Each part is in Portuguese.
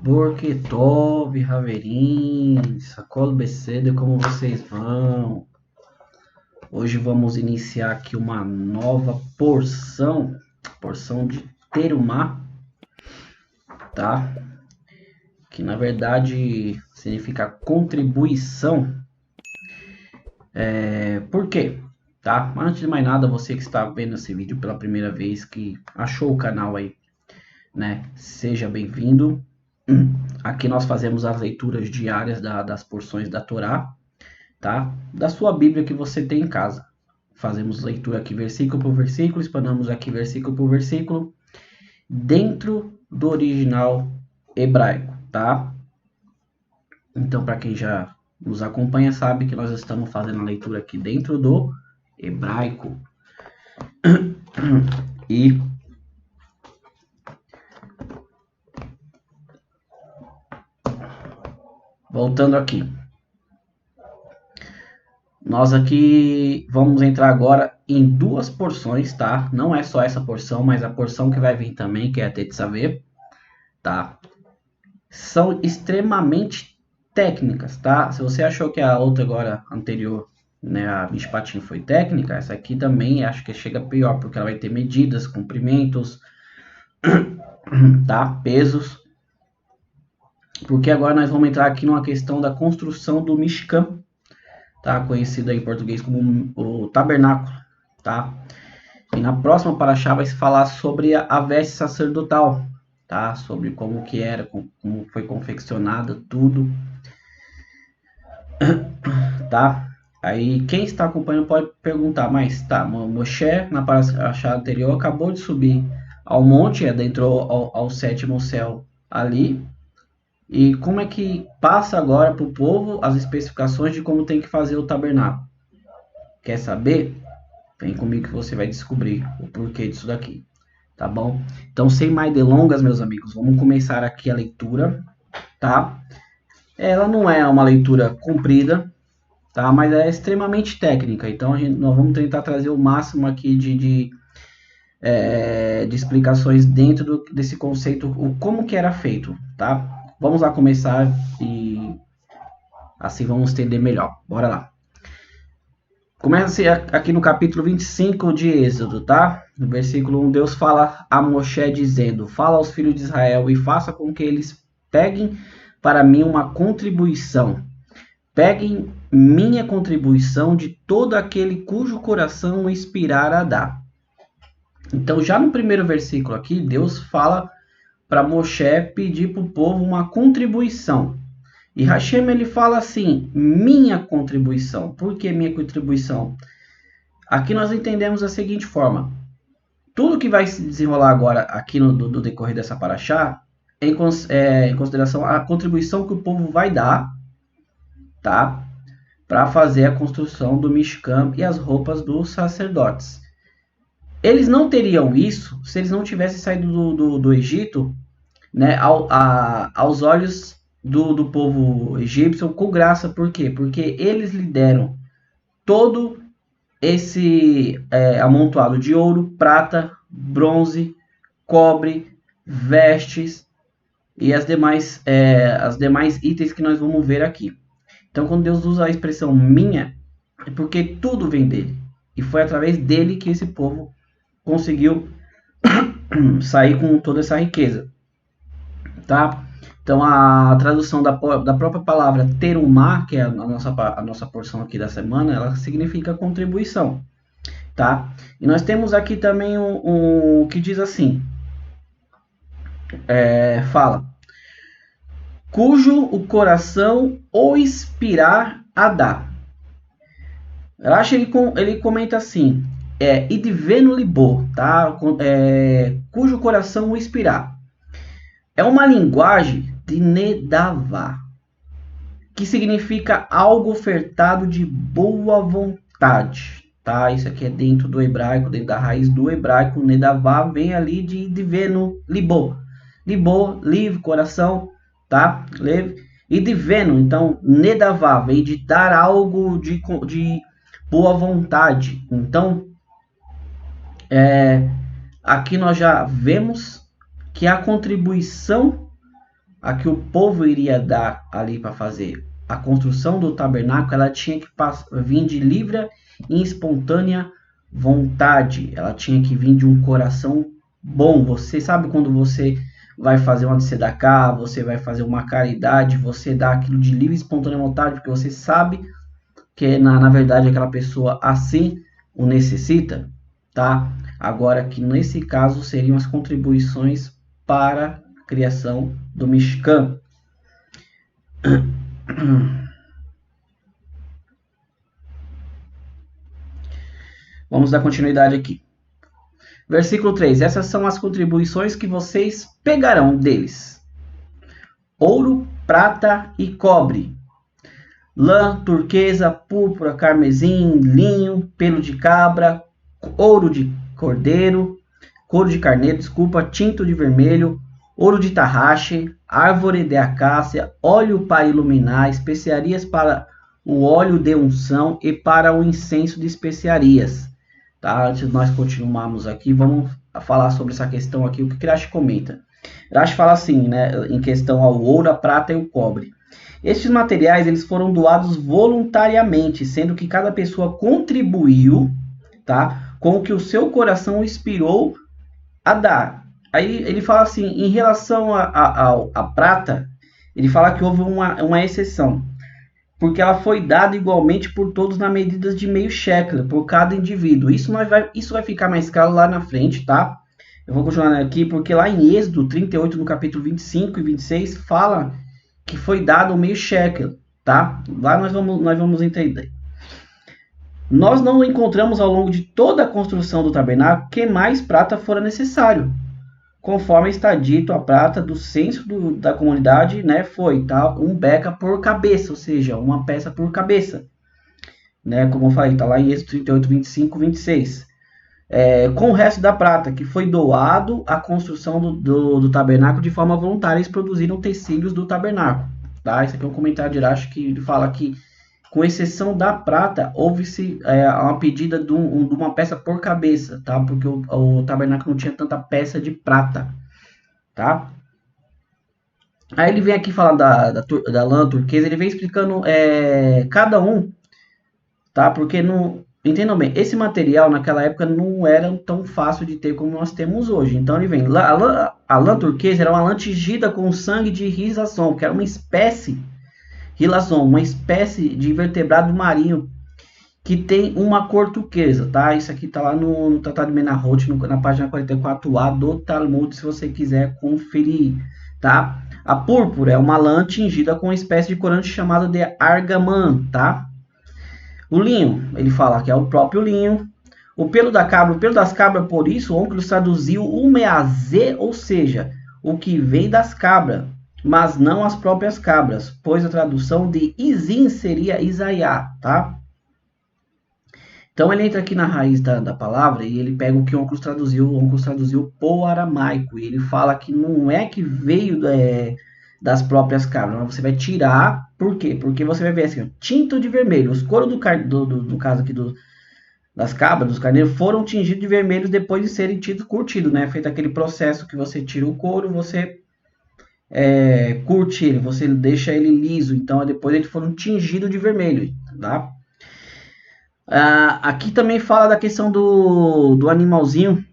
Porque Tove, Raverim, Sacolo Beceda, como vocês vão? Hoje vamos iniciar aqui uma nova porção de terumá, tá? Que na verdade significa contribuição. Por quê? Tá? Mas antes de mais nada, você que está vendo esse vídeo pela primeira vez, que achou o canal aí, né? Seja bem-vindo. Aqui nós fazemos as leituras diárias das porções da Torá, tá? Da sua Bíblia que você tem em casa. Fazemos leitura aqui versículo por versículo, explanamos aqui versículo por versículo, dentro do original hebraico, tá? Então, para quem já nos acompanha, sabe que nós estamos fazendo a leitura aqui dentro do hebraico. E voltando aqui, nós aqui vamos entrar agora em duas porções, tá? Não é só essa porção, mas a porção que vai vir também, que é a Tetzavé, tá? São extremamente técnicas, tá? Se você achou que a outra agora anterior, né, a Mishpatim foi técnica, essa aqui também acho que chega pior, porque ela vai ter medidas, comprimentos, tá? Pesos. Porque agora nós vamos entrar aqui numa questão da construção do Mishkan, tá? Conhecido em português como o tabernáculo, tá? E na próxima paraxá vai se falar sobre a veste sacerdotal, tá? Sobre como que era, como foi confeccionada, tudo, tá? Aí quem está acompanhando pode perguntar, mas tá, Moshe na paraxá anterior acabou de subir ao monte, adentrou ao sétimo céu ali, e como é que passa agora para o povo as especificações de como tem que fazer o tabernáculo? Quer saber? Vem comigo que você vai descobrir o porquê disso daqui, tá bom? Então, sem mais delongas, meus amigos, vamos começar aqui a leitura, tá? Ela não é uma leitura comprida, tá? Mas é extremamente técnica, então nós vamos tentar trazer o máximo aqui de explicações dentro desse conceito, o como que era feito, tá? Vamos lá começar e assim vamos entender melhor. Bora lá. Começa aqui no capítulo 25 de Êxodo, tá? No versículo 1, Deus fala a Moshe dizendo: fala aos filhos de Israel e faça com que eles peguem para mim uma contribuição. Peguem minha contribuição de todo aquele cujo coração inspirar a dar. Então, já no primeiro versículo aqui, Deus fala para Moshe pedir para o povo uma contribuição. E Hashem ele fala assim, minha contribuição. Por que minha contribuição? Aqui nós entendemos da seguinte forma. Tudo que vai se desenrolar agora aqui no decorrer dessa paraxá é em consideração a contribuição que o povo vai dar, tá? Para fazer a construção do Mishkan e as roupas dos sacerdotes. Eles não teriam isso se eles não tivessem saído do Egito, né, aos olhos do povo egípcio com graça. Por quê? Porque eles lhe deram todo esse amontoado de ouro, prata, bronze, cobre, vestes e as demais itens que nós vamos ver aqui. Então, quando Deus usa a expressão minha, é porque tudo vem dele. E foi através dele que esse povo conseguiu sair com toda essa riqueza, tá? Então, a tradução da própria palavra terumá, que é a nossa porção aqui da semana, ela significa contribuição, tá? E nós temos aqui também um que diz assim, fala, cujo o coração o inspirar a dar. Rashi ele comenta assim, idvenu libo, tá? Cujo coração o inspirar. É uma linguagem de nedavá, que significa algo ofertado de boa vontade, tá? Isso aqui é dentro do hebraico, dentro da raiz do hebraico, nedavá vem ali de diveno, libo, livre, coração, tá? Leve. E diveno, então, nedavá vem de dar algo de boa vontade. Então, aqui nós já vemos que a contribuição a que o povo iria dar ali para fazer a construção do tabernáculo, ela tinha que vir de livre e espontânea vontade. Ela tinha que vir de um coração bom. Você sabe quando você vai fazer uma tzedaká, você vai fazer uma caridade, você dá aquilo de livre e espontânea vontade, porque você sabe que na verdade aquela pessoa assim o necessita, tá? Agora que nesse caso seriam as contribuições para a criação do Mishkan. Vamos dar continuidade aqui. Versículo 3. Essas são as contribuições que vocês pegarão deles: ouro, prata e cobre, lã, turquesa, púrpura, carmesim, linho, pelo de cabra, ouro de cordeiro, couro de carneiro, tinto de vermelho, ouro de tarraxe, árvore de acácia, óleo para iluminar, especiarias para o óleo de unção e para o incenso de especiarias. Tá? Antes de nós continuarmos aqui, vamos falar sobre essa questão aqui, o que Rashi comenta. Rashi fala assim, né, em questão ao ouro, a prata e o cobre. Estes materiais eles foram doados voluntariamente, sendo que cada pessoa contribuiu, tá, com o que o seu coração inspirou a dar. Aí ele fala assim, em relação a prata, ele fala que houve uma exceção, porque ela foi dada igualmente por todos na medida de meio shekel, por cada indivíduo. Isso vai ficar mais claro lá na frente, tá? Eu vou continuar aqui, porque lá em Êxodo 38, no capítulo 25 e 26, fala que foi dado o meio shekel, tá? Lá nós vamos entender. Nós não encontramos ao longo de toda a construção do tabernáculo que mais prata fora necessário. Conforme está dito, a prata do censo da comunidade, né, foi tá, um beca por cabeça, ou seja, uma peça por cabeça. Né, como eu falei, está lá em Êxodo 38, 25, 26. Com o resto da prata, que foi doado à construção do tabernáculo de forma voluntária, eles produziram tecidos do tabernáculo. Tá? Esse aqui é um comentário de Rashi que fala que, com exceção da prata, houve-se uma pedida de uma peça por cabeça, tá? Porque o tabernáculo não tinha tanta peça de prata, tá? Aí ele vem aqui falar da lã turquesa, ele vem explicando cada um, tá? Porque entendam bem, esse material naquela época não era tão fácil de ter como nós temos hoje. Então ele vem, a lã turquesa era uma lã tingida com sangue de rização, que era uma espécie de vertebrado marinho que tem uma cor turquesa, tá? Isso aqui tá lá no Tratado de Menahot, na página 44a do Talmud, se você quiser conferir, tá? A púrpura é uma lã tingida com uma espécie de corante chamado de argamã, tá? O linho, ele fala que é o próprio linho. O pelo das cabras, por isso, o Onkelos traduziu o meazê, ou seja, o que vem das cabras, mas não as próprias cabras, pois a tradução de Izim seria Isaiá, tá? Então ele entra aqui na raiz da palavra e ele pega o que o Onkelos traduziu por aramaico, e ele fala que não é que veio das próprias cabras, mas você vai tirar, por quê? Porque você vai ver assim, tinto de vermelho, os couros do caso aqui das cabras, dos carneiros, foram tingidos de vermelho depois de serem curtidos, né? Feito aquele processo que você tira o couro, você curte ele, você deixa ele liso, então depois eles foram tingidos de vermelho, tá? Aqui também fala da questão do animalzinho,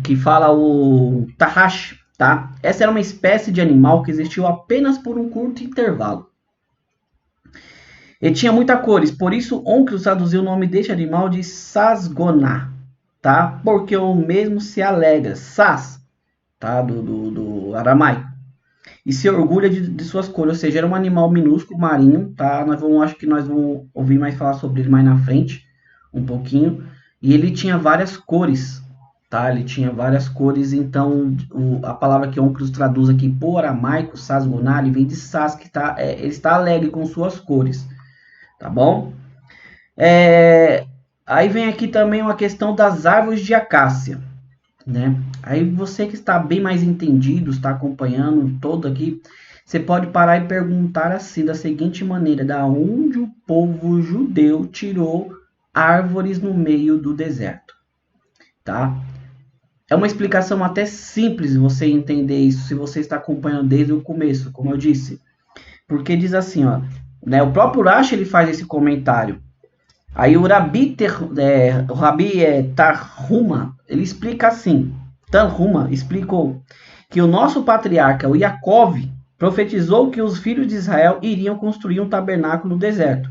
que fala o tarrash, tá? Essa era uma espécie de animal que existiu apenas por um curto intervalo. Ele tinha muitas cores, por isso Onkelos traduziu o nome deste animal de Sasgoná, tá? Porque o mesmo se alegra, Sas, tá? Do aramaico. E se orgulha de suas cores, ou seja, era um animal minúsculo, marinho, tá? Acho que nós vamos ouvir mais falar sobre ele mais na frente, um pouquinho. E ele tinha várias cores, tá? Ele tinha várias cores, então a palavra que Onkelos traduz aqui por aramaico, Sasgoná, ele vem de Sas, que ele está alegre com suas cores, tá bom? Aí vem aqui também uma questão das árvores de acácia, né? Aí você que está bem mais entendido, está acompanhando todo aqui, você pode parar e perguntar assim, da seguinte maneira: da onde o povo judeu tirou árvores no meio do deserto, tá? É uma explicação até simples você entender isso, se você está acompanhando desde o começo, como eu disse. Porque diz assim, ó, né, o próprio Rashi ele faz esse comentário. Aí o Rabi Tarhuma, ele explica assim, Tarhuma explicou que o nosso patriarca, o Yaakov, profetizou que os filhos de Israel iriam construir um tabernáculo no deserto.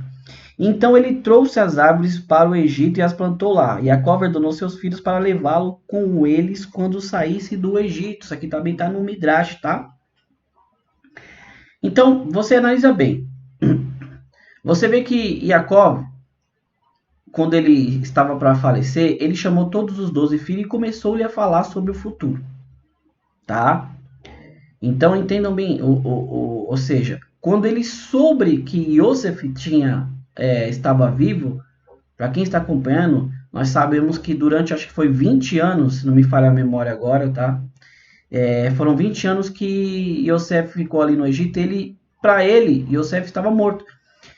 Então ele trouxe as árvores para o Egito e as plantou lá. Yaakov ordenou seus filhos para levá-lo com eles quando saísse do Egito. Isso aqui também está no Midrash, tá? Então, você analisa bem. Você vê que Yaakov, quando ele estava para falecer, ele chamou todos os 12 filhos e começou-lhe a falar sobre o futuro, tá? Então, entendam bem, ou seja, quando ele soube que Yosef estava vivo, para quem está acompanhando, nós sabemos que durante, acho que foi 20 anos, se não me falha a memória agora, tá? Foram 20 anos que Yosef ficou ali no Egito, para ele, Yosef estava morto.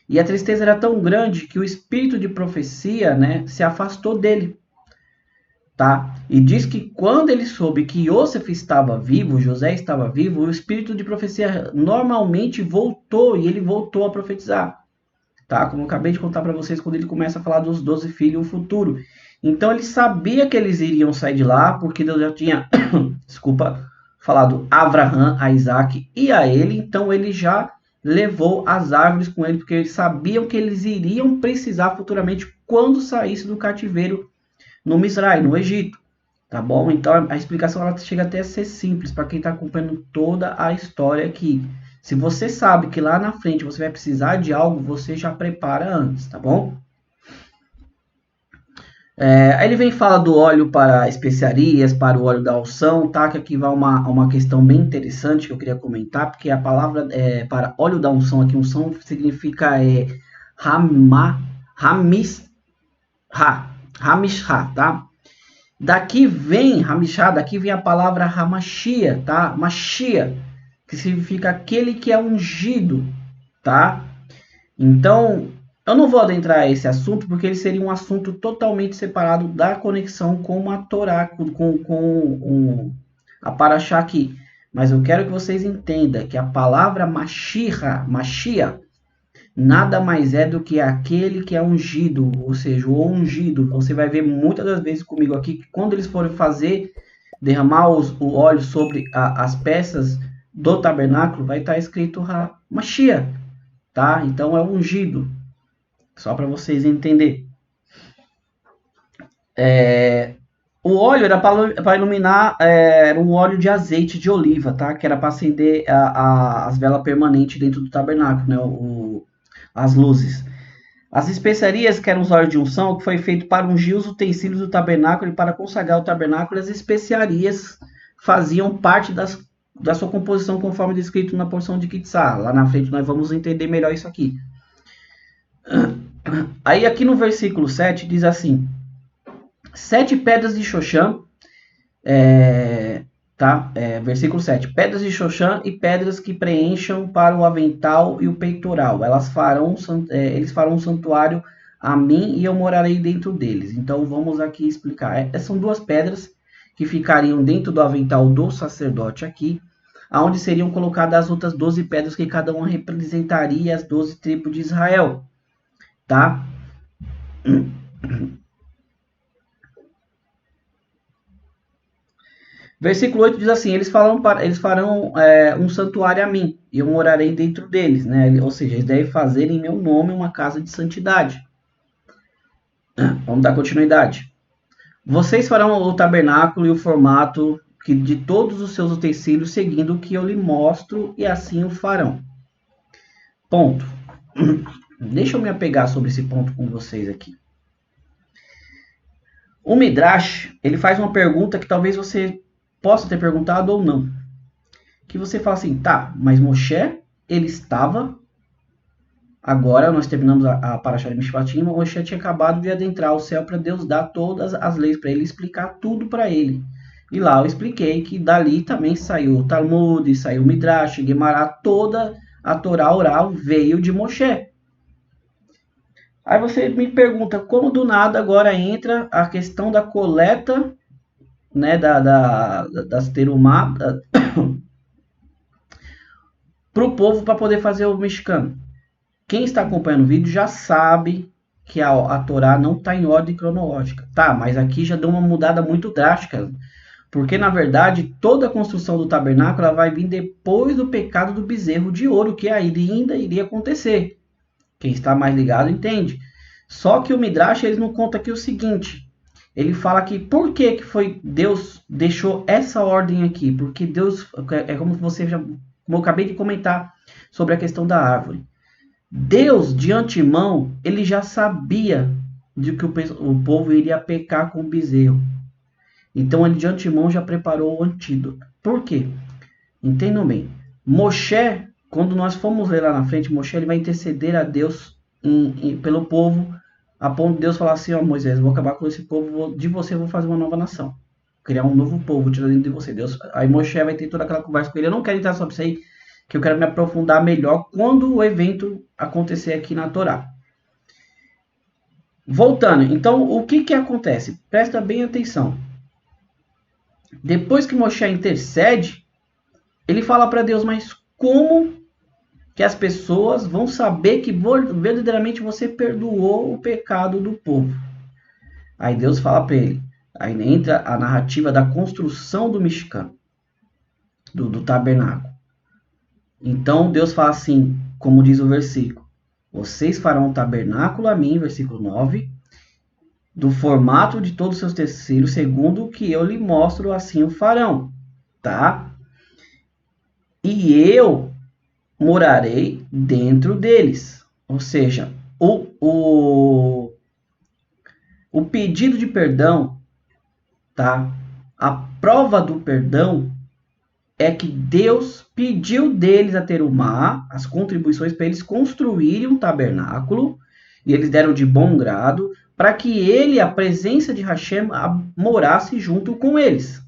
E a tristeza era tão grande que o espírito de profecia, né, se afastou dele, tá? E diz que quando ele soube que Yosef estava vivo, José estava vivo, o espírito de profecia normalmente voltou e ele voltou a profetizar, tá? Como eu acabei de contar para vocês quando ele começa a falar dos 12 filhos, o futuro. Então ele sabia que eles iriam sair de lá, porque Deus já tinha, desculpa, falado a Abraão, a Isaac e a ele, então ele já levou as árvores com ele, porque eles sabiam que eles iriam precisar futuramente quando saísse do cativeiro no Misraim, no Egito, tá bom? Então a explicação ela chega até a ser simples para quem está acompanhando toda a história aqui. Se você sabe que lá na frente você vai precisar de algo, você já prepara antes, tá bom? Aí ele vem e fala do óleo para especiarias, para o óleo da unção, tá? Que aqui vai uma questão bem interessante que eu queria comentar, porque a palavra para óleo da unção aqui, unção significa Hamishá, tá? Daqui vem a palavra Hamashia, tá? Mashia, que significa aquele que é ungido, tá? Então, eu não vou adentrar esse assunto, porque ele seria um assunto totalmente separado da conexão com a Torá, com a Paraxá aqui. Mas eu quero que vocês entendam que a palavra Mashia, nada mais é do que aquele que é ungido, ou seja, o ungido. Você vai ver muitas das vezes comigo aqui que quando eles forem derramar o óleo sobre as peças do tabernáculo, vai estar escrito Mashia, tá? Então é ungido, só para vocês entenderem. O óleo era para iluminar, era um óleo de azeite de oliva, tá? Que era para acender as velas permanentes dentro do tabernáculo, né? As luzes. As especiarias, que eram os óleos de unção, que foi feito para ungir os utensílios do tabernáculo e para consagrar o tabernáculo, as especiarias faziam parte da sua composição, conforme descrito na porção de Kitsá. Lá na frente nós vamos entender melhor isso aqui. Aí aqui no versículo 7 diz assim: 7 pedras de Xoxã, versículo 7. Pedras de Xoxã e pedras que preencham para o avental e o peitoral. Eles farão um santuário a mim e eu morarei dentro deles. Então vamos aqui explicar. São 2 pedras que ficariam dentro do avental do sacerdote aqui, aonde seriam colocadas as outras 12 pedras que cada uma representaria as 12 tribos de Israel, tá? Versículo 8 diz assim: eles farão um santuário a mim, e eu morarei dentro deles, né? Ou seja, eles devem fazer em meu nome uma casa de santidade. Vamos dar continuidade. Vocês farão o tabernáculo e o formato de todos os seus utensílios, seguindo o que eu lhe mostro, e assim o farão. Ponto. Deixa eu me apegar sobre esse ponto com vocês aqui. O Midrash, ele faz uma pergunta que talvez você possa ter perguntado ou não. Que você fala assim, tá, mas Moshe, ele estava... Agora nós terminamos a Parashá de Mishpatim, Moshe tinha acabado de adentrar o céu para Deus dar todas as leis para ele, explicar tudo para ele. E lá eu expliquei que dali também saiu o Talmud, saiu o Midrash, Guemará, toda a Torá oral veio de Moshe. Aí você me pergunta, como do nada agora entra a questão da coleta né, das terumá para o povo para poder fazer o mexicano. Quem está acompanhando o vídeo já sabe que a Torá não está em ordem cronológica. Tá, mas aqui já deu uma mudada muito drástica. Porque, na verdade, toda a construção do tabernáculo ela vai vir depois do pecado do bezerro de ouro, que ainda iria acontecer. Quem está mais ligado entende. Só que o Midrash ele não conta aqui o seguinte. Ele fala que por que foi Deus deixou essa ordem aqui? Porque Deus, é como você já, como eu acabei de comentar sobre a questão da árvore. Deus, de antemão, ele já sabia de que o povo iria pecar com o bezerro. Então ele de antemão já preparou o antídoto. Por quê? Entendam bem. Moshe, quando nós formos ler lá na frente, Moshe ele vai interceder a Deus pelo povo, a ponto de Deus falar assim, ó Moisés, eu vou acabar com esse povo, de você eu vou fazer uma nova nação. Criar um novo povo tirando de você. Deus, aí Moshe vai ter toda aquela conversa com ele. Eu não quero entrar sobre isso aí, que eu quero me aprofundar melhor quando o evento acontecer aqui na Torá. Voltando, então o que acontece? Presta bem atenção. Depois que Moshe intercede, ele fala para Deus, mas como que as pessoas vão saber que verdadeiramente você perdoou o pecado do povo? Aí Deus fala para ele, aí entra a narrativa da construção do mexicano, do tabernáculo. Então Deus fala assim, como diz o versículo, vocês farão um tabernáculo a mim, versículo 9, do formato de todos os seus tecidos, segundo o que eu lhe mostro, assim o farão, tá? E eu morarei dentro deles. Ou seja, o pedido de perdão, tá? A prova do perdão é que Deus pediu deles a terumá, as contribuições para eles construírem um tabernáculo, e eles deram de bom grado, para que ele, a presença de Hashem, morasse junto com eles.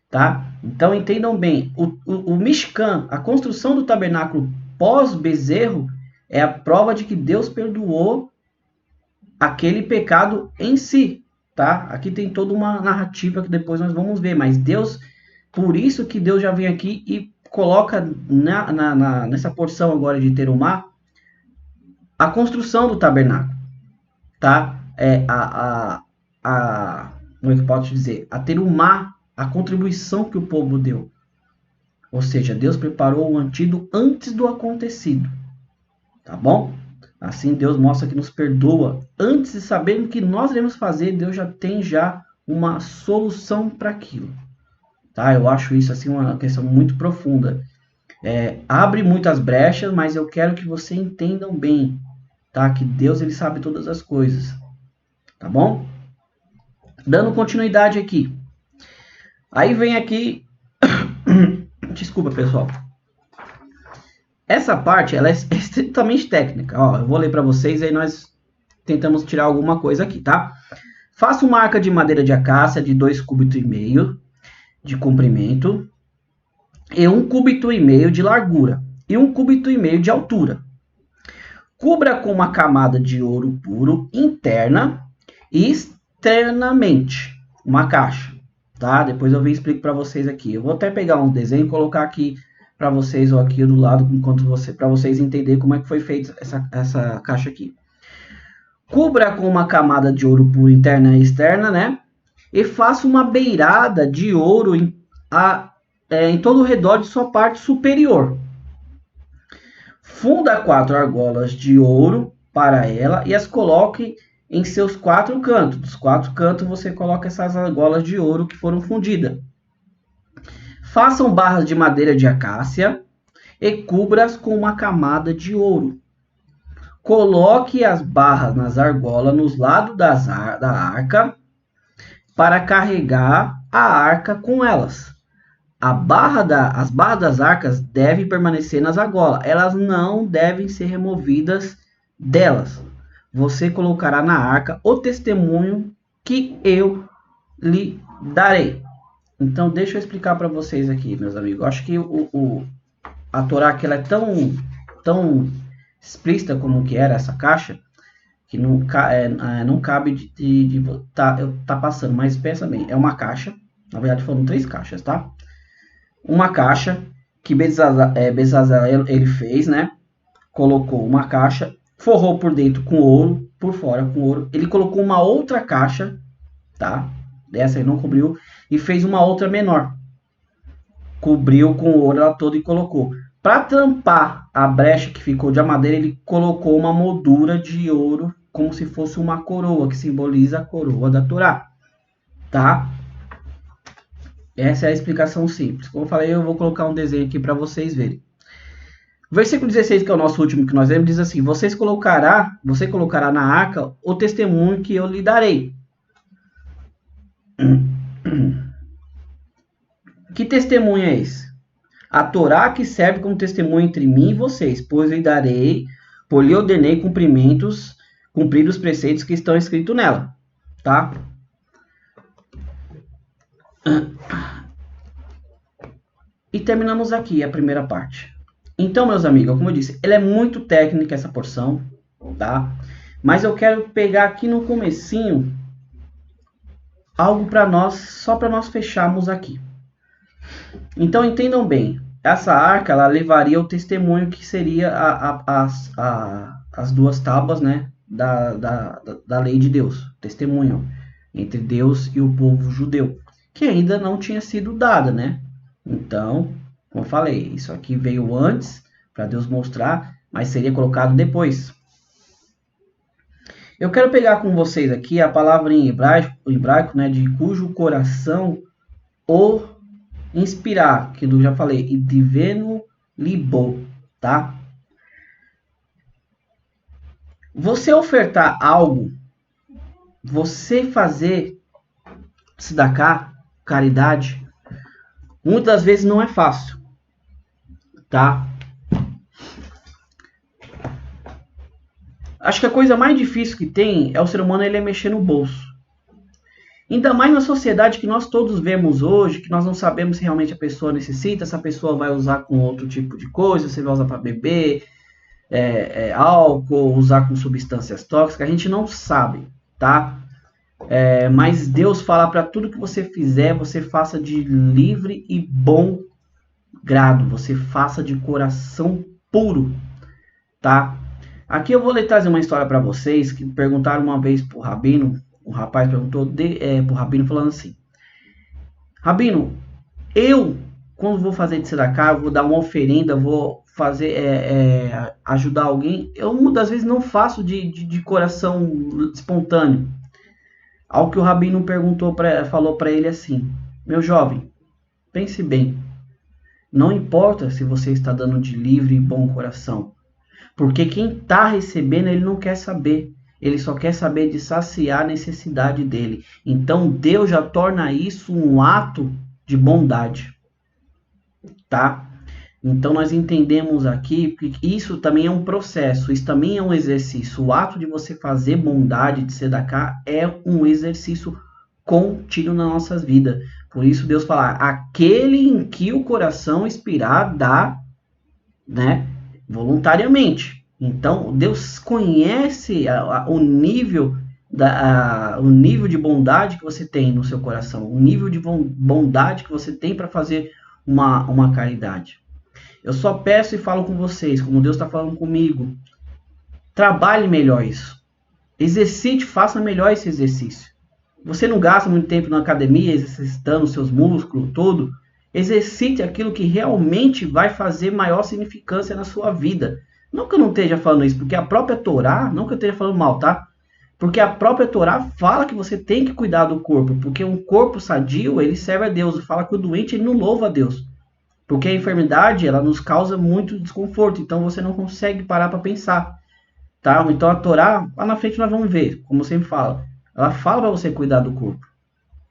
Tá? Então entendam bem, o Mishkan, a construção do tabernáculo pós-bezerro, é a prova de que Deus perdoou aquele pecado em si. Tá? Aqui tem toda uma narrativa que depois nós vamos ver, mas Deus, por isso que Deus já vem aqui e coloca nessa porção agora de Terumá a construção do tabernáculo. Tá? Como é que eu posso dizer? A Terumá, a contribuição que o povo deu. Ou seja, Deus preparou o antídoto antes do acontecido. Tá bom? Assim Deus mostra que nos perdoa. Antes de sabermos o que nós iremos fazer, Deus já tem uma solução para aquilo. Tá? Eu acho isso assim uma questão muito profunda. Abre muitas brechas, mas eu quero que vocês entendam bem. Tá? Que Deus ele sabe todas as coisas. Tá bom? Dando continuidade aqui. Aí vem aqui... Desculpa, pessoal. Essa parte ela é estritamente técnica. Ó, eu vou ler para vocês e aí nós tentamos tirar alguma coisa aqui, tá? Faça uma arca de madeira de acácia de 2,5 cúbitos de comprimento e 1,5 cúbito de largura e 1,5 cúbito de altura. Cubra com uma camada de ouro puro interna e externamente uma caixa. Tá? Depois eu explico para vocês aqui. Eu vou até pegar um desenho e colocar aqui para vocês ou aqui do lado, para vocês entenderem como é que foi feita essa caixa aqui. Cubra com uma camada de ouro puro interna e externa, né? E faça uma beirada de ouro em todo o redor de sua parte superior. Funda 4 argolas de ouro para ela e as coloque em seus 4 cantos. Dos 4 cantos você coloca essas argolas de ouro que foram fundidas. Façam barras de madeira de acácia e cubra-as com uma camada de ouro. Coloque as barras nas argolas nos lados da arca para carregar a arca com elas. As barras das arcas devem permanecer nas argolas. Elas não devem ser removidas delas. Você colocará na arca o testemunho que eu lhe darei. Então, deixa eu explicar para vocês aqui, meus amigos. Eu acho que a Torá que ela é tão explícita como que era essa caixa, que não cabe de tá passando, mas pensa bem, é uma caixa, na verdade foram 3 caixas, tá? Uma caixa que Bezalel ele fez, né? Colocou uma caixa, forrou por dentro com ouro, por fora com ouro. Ele colocou uma outra caixa, tá? Dessa aí não cobriu, e fez uma outra menor. Cobriu com ouro ela toda e colocou. Para tampar a brecha que ficou de madeira, ele colocou uma moldura de ouro, como se fosse uma coroa, que simboliza a coroa da Torá, tá? Essa é a explicação simples. Como eu falei, eu vou colocar um desenho aqui para vocês verem. O versículo 16, que é o nosso último que nós lemos, diz assim: você colocará na arca o testemunho que eu lhe darei. Que testemunho é esse? A Torá que serve como testemunho entre mim e vocês, pois lhe ordenei cumprir os preceitos que estão escritos nela, tá? E terminamos aqui a primeira parte. Então, meus amigos, como eu disse, ela é muito técnica essa porção, tá? Mas eu quero pegar aqui no comecinho algo para nós, só para nós fecharmos aqui. Então, entendam bem, essa arca, ela levaria o testemunho que seria as 2 tábuas, né, da lei de Deus, testemunho entre Deus e o povo judeu, que ainda não tinha sido dada, né? Então, como eu falei, isso aqui veio antes, para Deus mostrar, mas seria colocado depois. Eu quero pegar com vocês aqui a palavra em hebraico, né, de cujo coração o inspirar, que eu já falei, e diveno libo, tá? Você ofertar algo, você fazer tzedakah, caridade, muitas vezes não é fácil, tá? Acho que a coisa mais difícil que tem é o ser humano ele mexer no bolso. Ainda mais na sociedade que nós todos vemos hoje, que nós não sabemos se realmente a pessoa necessita, se a pessoa vai usar com outro tipo de coisa, se vai usar para beber, álcool, usar com substâncias tóxicas, a gente não sabe, tá? Mas Deus fala para tudo que você fizer, você faça de livre e bom grado, você faça de coração puro, tá? Aqui eu vou trazer uma história para vocês que perguntaram uma vez pro Rabino, um rapaz perguntou pro Rabino falando assim: Rabino, quando vou fazer de tzedakah, vou dar uma oferenda, vou fazer ajudar alguém, eu muitas vezes não faço de coração espontâneo. Ao que o Rabino falou para ele assim: meu jovem, pense bem, não importa se você está dando de livre e bom coração, porque quem está recebendo ele não quer saber. Ele só quer saber de saciar a necessidade dele. Então Deus já torna isso um ato de bondade, tá? Então nós entendemos aqui que isso também é um processo, isso também é um exercício. O ato de você fazer bondade, de tzedakah, é um exercício contínuo nas nossas vidas. Por isso Deus fala: aquele em que o coração inspirar dá, né, voluntariamente. Então, Deus conhece o nível de bondade que você tem no seu coração, o nível de bondade que você tem para fazer uma caridade. Eu só peço e falo com vocês, como Deus está falando comigo, trabalhe melhor isso. Exercite, faça melhor esse exercício. Você não gasta muito tempo na academia exercitando seus músculos, tudo. Exercite aquilo que realmente vai fazer maior significância na sua vida. Não que eu não esteja falando isso, porque a própria Torá, não que eu esteja falando mal, tá? Porque a própria Torá fala que você tem que cuidar do corpo, porque um corpo sadio, ele serve a Deus. Fala que o doente, ele não louva a Deus. Porque a enfermidade, ela nos causa muito desconforto, então você não consegue parar para pensar, tá? Então a Torá, lá na frente nós vamos ver, como sempre fala, ela fala para você cuidar do corpo,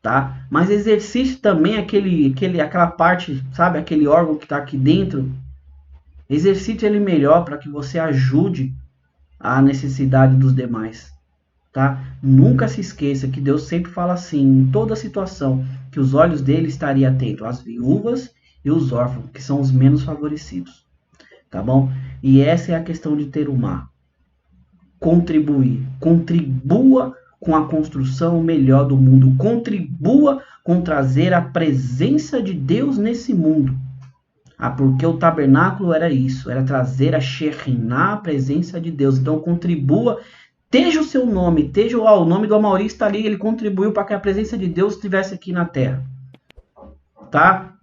tá? Mas exercite também aquela parte, sabe, aquele órgão que está aqui dentro. Exercite ele melhor para que você ajude a necessidade dos demais, tá? Nunca se esqueça que Deus sempre fala assim, em toda situação, que os olhos dele estariam atentos às viúvas e os órfãos, que são os menos favorecidos, tá bom? E essa é a questão de terumá. contribuir. Contribua com a construção melhor do mundo. Contribua com trazer a presença de Deus nesse mundo. Porque o tabernáculo era isso, era trazer a Shekinah, a presença de Deus. Então contribua, esteja o seu nome, esteja o nome do Amaury está ali, ele contribuiu para que a presença de Deus estivesse aqui na terra. Tá?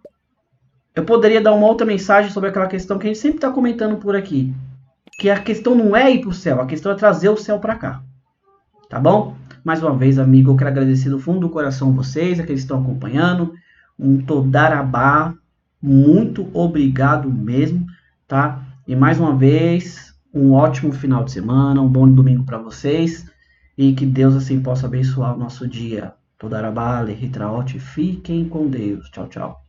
Eu poderia dar uma outra mensagem sobre aquela questão que a gente sempre está comentando por aqui. Que a questão não é ir para o céu, a questão é trazer o céu para cá. Tá bom? Mais uma vez, amigo, eu quero agradecer do fundo do coração vocês, aqueles que estão acompanhando. Um Todarabá, muito obrigado mesmo, tá? E mais uma vez, um ótimo final de semana, um bom domingo para vocês. E que Deus assim possa abençoar o nosso dia. Todarabá, Lehitraot, fiquem com Deus. Tchau, tchau.